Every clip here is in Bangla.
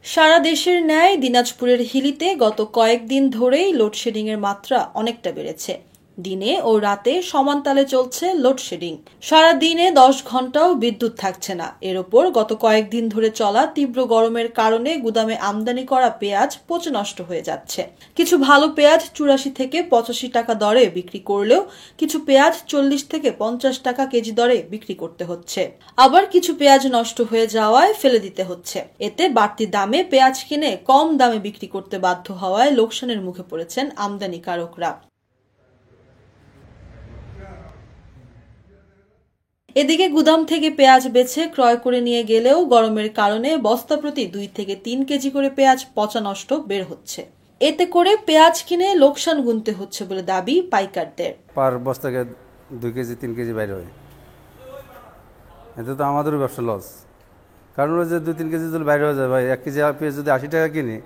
সারা দেশের ন্যায় দিনাজপুরের হিলিতে গত কয়েকদিন ধরেই লোডশেডিংয়ের মাত্রা অনেকটা বেড়েছে। দিনে ও রাতে সমান তালে চলছে লোডশেডিং। সারা দিনে 10 ঘন্টাও বিদ্যুৎ থাকছে না। এর ওপর গত কয়েকদিন ধরে চলা তীব্র গরমের কারণে গুদামে আমদানি করা পেঁয়াজ পচে নষ্ট হয়ে যাচ্ছে। কিছু ভালো পেঁয়াজ 84 থেকে 85 টাকা দরে বিক্রি করলেও কিছু পেঁয়াজ 40 থেকে 50 টাকা কেজি দরে বিক্রি করতে হচ্ছে। আবার কিছু পেঁয়াজ নষ্ট হয়ে যাওয়ায় ফেলে দিতে হচ্ছে। এতে বাড়তি দামে পেঁয়াজ কিনে কম দামে বিক্রি করতে বাধ্য হওয়ায় লোকসানের মুখে পড়েছেন আমদানিকারকরা। এদিকে গুদাম থেকে পেঁয়াজ বেছে ক্রয় করে নিয়ে গেলেও গরমের কারণে বস্তা প্রতি 2 থেকে 3 কেজি করে পেঁয়াজ পচা নষ্ট বের হচ্ছে। এতে করে পেঁয়াজ কিনে লোকসান গুনতে হচ্ছে বলে দাবি পাইকারদের। পার বস্তাকে 2 কেজি 3 কেজি বাইরে হয়, এতে তো আমাদেরও ব্যবসা লস। কারণ ওই যে 2-3 কেজি যদি বাইরে হয়ে যায় ভাই, 1 কেজি পেঁয়াজ যদি 80 টাকা কিনি,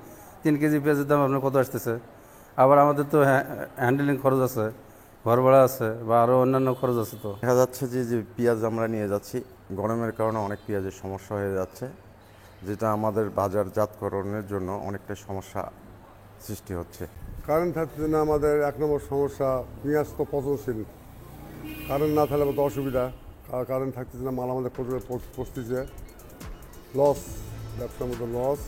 3 কেজি পেঁয়াজের দাম আপনার কত আসতেছে? আবার আমাদের তো হ্যান্ডেলিং খরচ আছে, ঘর ভাড়া আছে, বা আরও অন্যান্য খরচ আছে। তো দেখা যাচ্ছে যে পেঁয়াজ আমরা নিয়ে যাচ্ছি, গরমের কারণে অনেক পেঁয়াজের সমস্যা হয়ে যাচ্ছে, যেটা আমাদের বাজারজাতকরণের জন্য অনেকটা সমস্যা সৃষ্টি হচ্ছে। কারেন্ট থাকছে না আমাদের 1 নম্বর সমস্যা। পেঁয়াজ তো পচনশীল, কারেন্ট না থাকলে তো অসুবিধা। কারেন্ট থাকতেছে না, মাল আমাদের পচতেছে, লস, ব্যবসার মধ্যে লস।